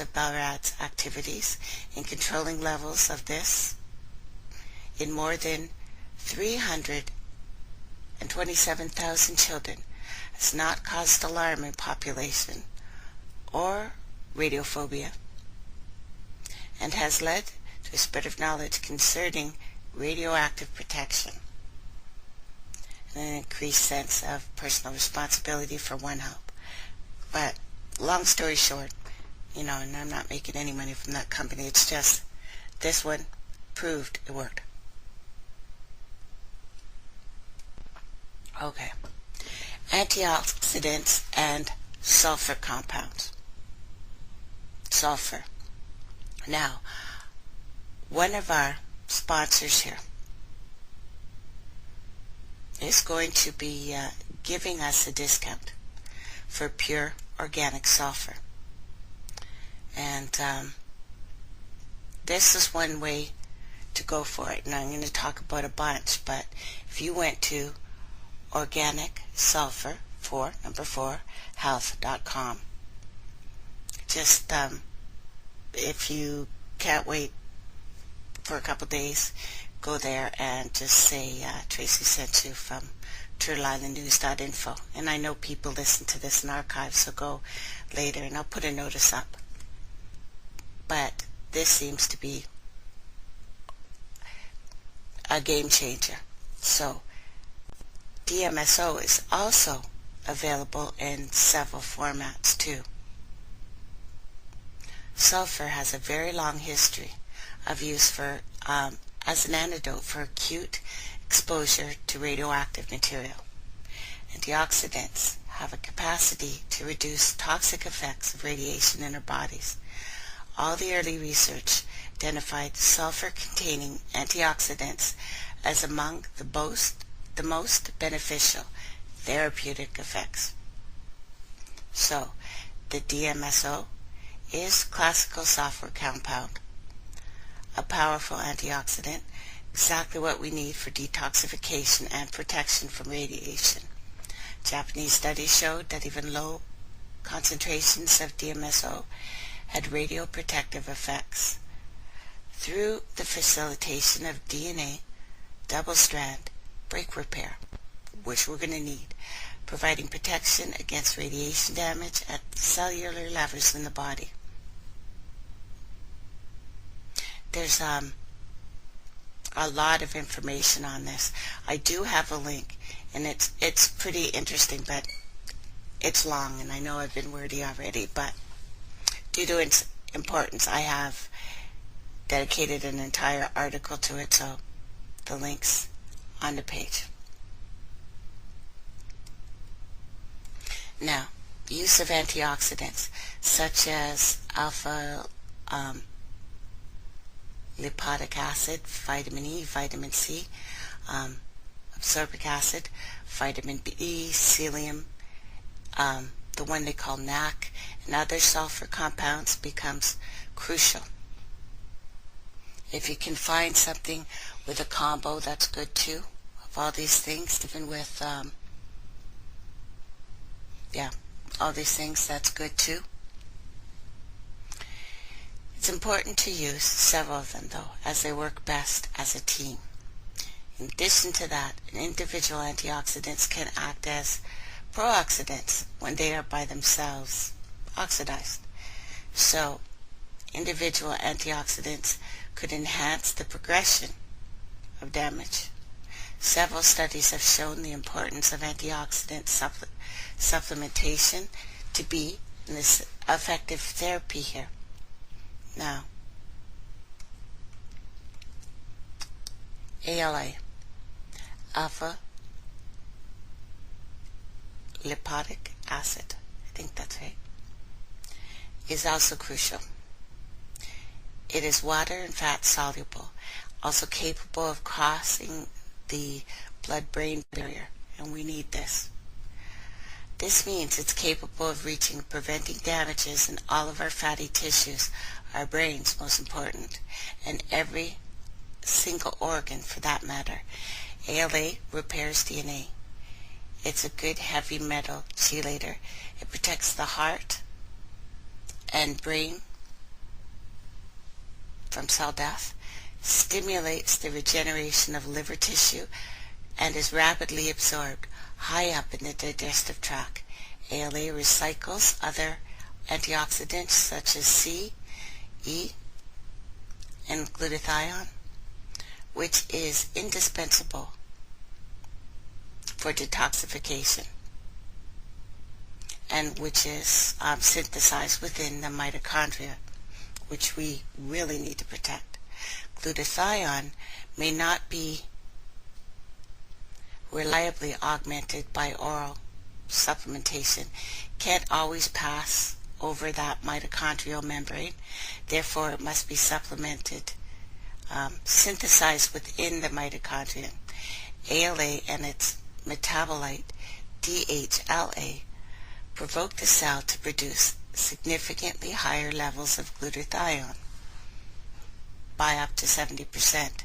of Belrad's activities in controlling levels of this in more than 327,000 children has not caused alarm in population or radiophobia, and has led to a spread of knowledge concerning radioactive protection and an increased sense of personal responsibility for One Health. But long story short, and I'm not making any money from that company, it's just this one proved it worked. Okay. Antioxidants and sulfur compounds. Sulfur. Now, one of our sponsors here is going to be giving us a discount for pure organic sulfur. And this is one way to go for it. And I'm going to talk about a bunch, but if you went to organic sulfur health.com, just if you can't wait for a couple days, go there and just say Tracy sent you from turtleislandnews.info. And I know people listen to this in archives, so go later and I'll put a notice up. But this seems to be a game changer. So DMSO is also available in several formats too. Sulfur has a very long history of use for as an antidote for acute exposure to radioactive material. Antioxidants have a capacity to reduce toxic effects of radiation in our bodies. All the early research identified sulfur-containing antioxidants as among the most beneficial therapeutic effects. So, the DMSO is classical sulfur compound, a powerful antioxidant, exactly what we need for detoxification and protection from radiation. Japanese studies showed that even low concentrations of DMSO had radioprotective effects through the facilitation of DNA double-strand break repair, which we're going to need, providing protection against radiation damage at cellular levels in the body. There's a lot of information on this. I do have a link, and it's pretty interesting, but it's long, and I know I've been wordy already, but due to its importance, I have dedicated an entire article to it, so the link's on the page. Now, use of antioxidants such as alpha lipoic acid, vitamin E, vitamin C, absorbic acid, vitamin B, psyllium, the one they call NAC, and other sulfur compounds becomes crucial. If you can find something with a combo, that's good too, of all these things, even with, all these things, that's good too. It's important to use several of them, though, as they work best as a team. In addition to that, individual antioxidants can act as pro-oxidants when they are by themselves oxidized. So, individual antioxidants could enhance the progression of damage. Several studies have shown the importance of antioxidant supplementation to be an effective therapy here. Now, ALA, alpha lipoic acid, I think that's right, is also crucial. It is water and fat soluble, also capable of crossing the blood-brain barrier, and we need this. This means it's capable of reaching and preventing damages in all of our fatty tissues, our brains most important, and every single organ for that matter. ALA repairs DNA. It's a good heavy metal chelator. It protects the heart and brain from cell death, stimulates the regeneration of liver tissue, and is rapidly absorbed high up in the digestive tract. ALA recycles other antioxidants such as C, E, and glutathione, which is indispensable for detoxification, and which is synthesized within the mitochondria, which we really need to protect. Glutathione may not be reliably augmented by oral supplementation, can't always pass over that mitochondrial membrane, therefore it must be supplemented, synthesized within the mitochondrion. ALA and its metabolite DHLA provoke the cell to produce significantly higher levels of glutathione by up to 70%.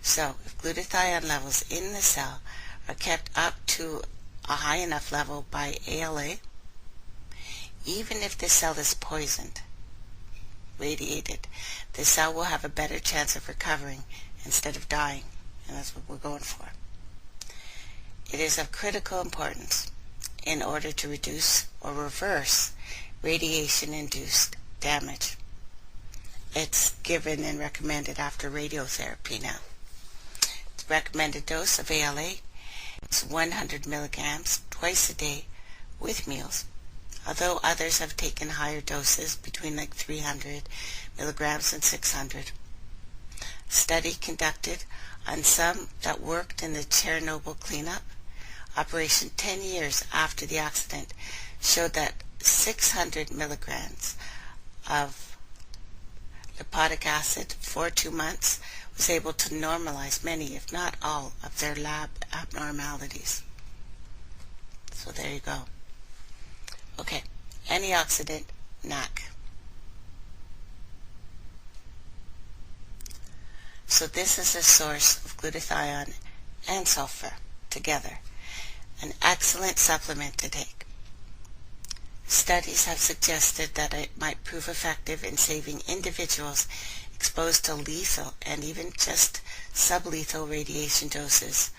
So if glutathione levels in the cell are kept up to a high enough level by ALA, even if the cell is poisoned, radiated, the cell will have a better chance of recovering instead of dying, and that's what we're going for. It is of critical importance in order to reduce or reverse radiation-induced damage. It's given and recommended after radiotherapy now. The recommended dose of ALA is 100 milligrams twice a day with meals, although others have taken higher doses between like 300 milligrams and 600. A study conducted on some that worked in the Chernobyl cleanup operation 10 years after the accident showed that 600 milligrams of lipoic acid for 2 months was able to normalize many, if not all, of their lab abnormalities. So there you go. Okay, antioxidant NAC. So this is a source of glutathione and sulfur together. An excellent supplement to take. Studies have suggested that it might prove effective in saving individuals exposed to lethal and even just sublethal radiation doses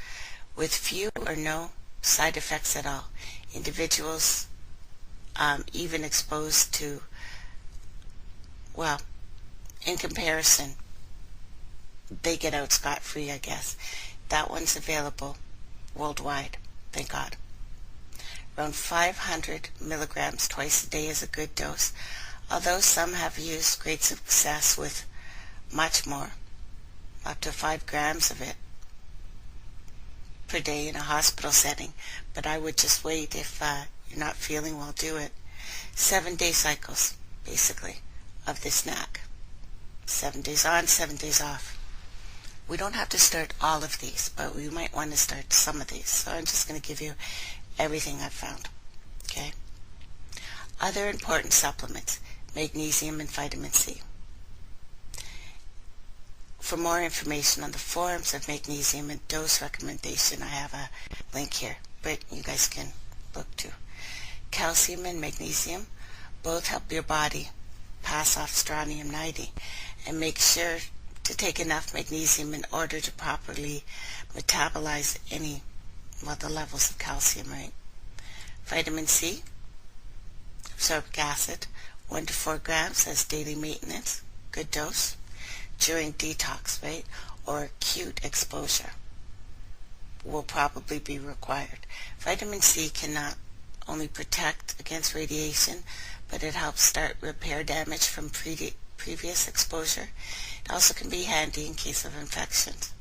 with few or no side effects at all. Individuals even exposed to, well, in comparison, they get out scot-free, I guess. That one's available worldwide, thank God. Around 500 milligrams twice a day is a good dose, although some have used great success with much more, up to 5 grams of it per day in a hospital setting, but I would just wait. If you're not feeling well, do it. 7-day cycles, basically, of this NAC. 7 days on, 7 days off. We don't have to start all of these, but we might want to start some of these. So I'm just going to give you everything I've found. Okay? Other important supplements: magnesium and vitamin C. For more information on the forms of magnesium and dose recommendation, I have a link here, but you guys can look too. Calcium and magnesium both help your body pass off strontium-90, and make sure to take enough magnesium in order to properly metabolize the levels of calcium, right? Vitamin C, ascorbic acid, 1 to 4 grams as daily maintenance, good dose, during detox, right, or acute exposure will probably be required. Vitamin C can not only protect against radiation, but it helps start repair damage from previous exposure. It also can be handy in case of infections.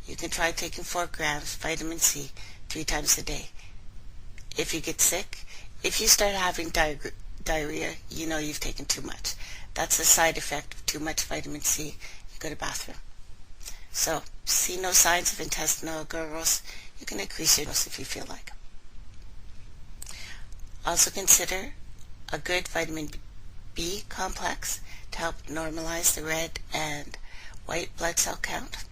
You can try taking 4 grams vitamin C 3 times a day. If you get sick, if you start having diarrhea, you know you've taken too much. That's a side effect of too much vitamin C. You go to the bathroom. So, see no signs of intestinal gurgles, you can increase your dose if you feel like. Also consider a good vitamin B complex to help normalize the red and white blood cell count,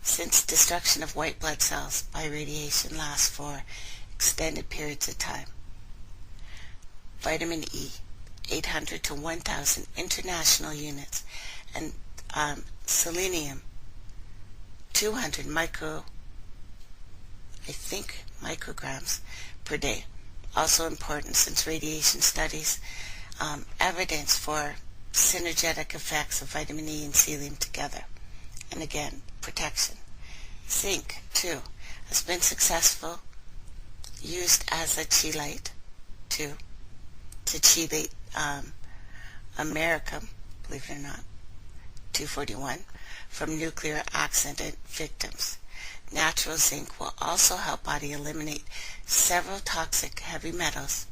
since destruction of white blood cells by radiation lasts for extended periods of time. Vitamin E, 800 to 1,000 international units, and selenium, 200 micrograms per day. Also important since radiation studies evidence for synergetic effects of vitamin E and selenium together. And again, protection. Zinc, too, has been successful, used as a chelate to chelate americum, believe it or not, 241, from nuclear accident victims. Natural zinc will also help body eliminate several toxic heavy metals,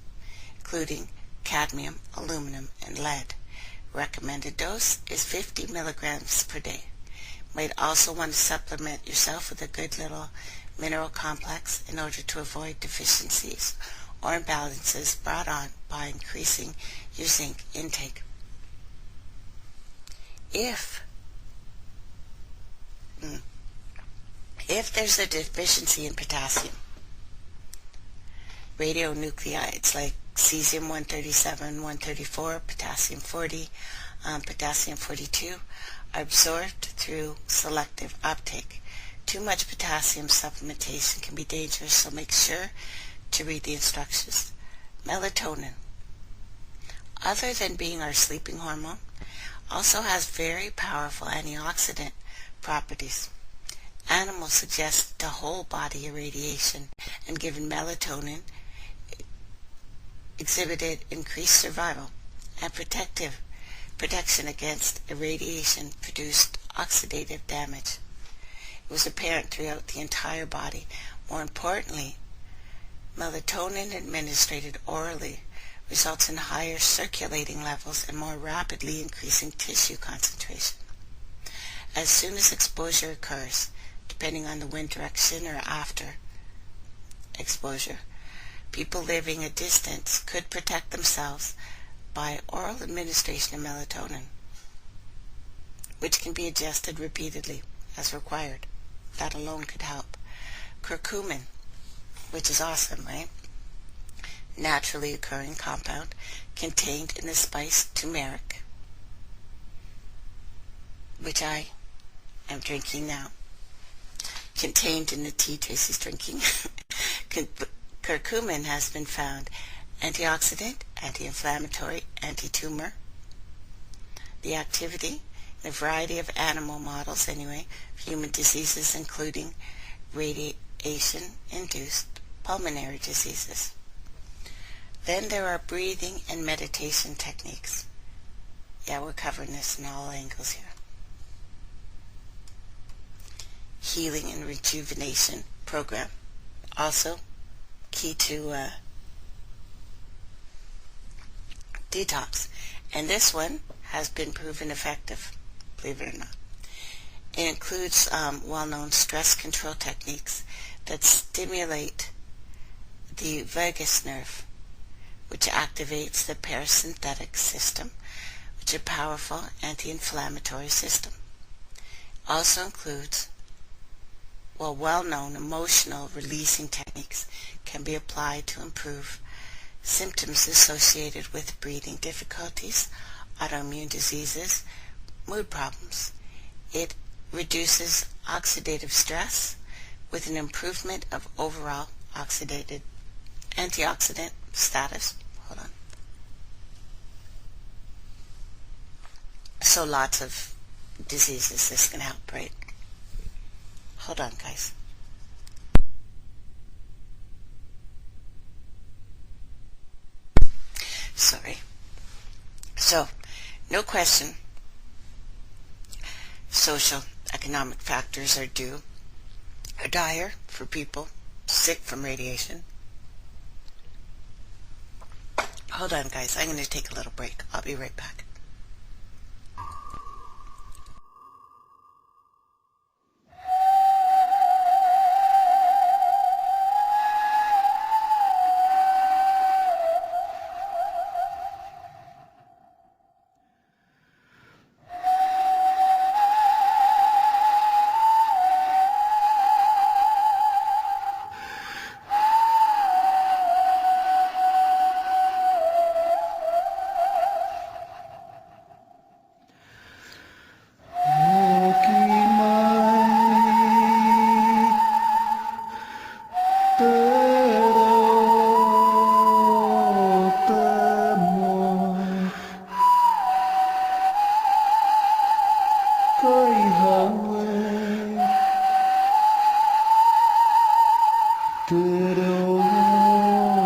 including cadmium, aluminum, and lead. Recommended dose is 50 milligrams per day. Might also want to supplement yourself with a good little mineral complex in order to avoid deficiencies or imbalances brought on by increasing your zinc intake. If there's a deficiency in potassium, radionuclides like cesium-137, 134, potassium-40, potassium-42 are absorbed through selective uptake. Too much potassium supplementation can be dangerous, so make sure to read the instructions. Melatonin, other than being our sleeping hormone, also has very powerful antioxidant properties. Animals suggest the whole body irradiation, and given melatonin exhibited increased survival and protection against irradiation-produced oxidative damage. It was apparent throughout the entire body. More importantly, melatonin administered orally results in higher circulating levels and more rapidly increasing tissue concentration. As soon as exposure occurs, depending on the wind direction or after exposure, people living a distance could protect themselves by oral administration of melatonin, which can be adjusted repeatedly as required. That alone could help. Curcumin, which is awesome, right? Naturally occurring compound contained in the spice turmeric, which I am drinking now. Contained in the tea Tracy's drinking. Curcumin has been found antioxidant, anti-inflammatory, anti-tumor. The activity in a variety of animal models anyway, of human diseases including radiation-induced pulmonary diseases. Then there are breathing and meditation techniques. Yeah, we're covering this in all angles here. Healing and rejuvenation program. Also key to detox. And this one has been proven effective, believe it or not. It includes well-known stress control techniques that stimulate the vagus nerve, which activates the parasympathetic system, which is a powerful anti-inflammatory system. Also includes well-known emotional releasing techniques can be applied to improve symptoms associated with breathing difficulties, autoimmune diseases, mood problems. It reduces oxidative stress with an improvement of overall antioxidant status. Hold on. So lots of diseases this can help, right? Hold on, guys. Sorry. So, no question, social economic factors are dire for people sick from radiation. Hold on, guys. I'm going to take a little break. I'll be right back.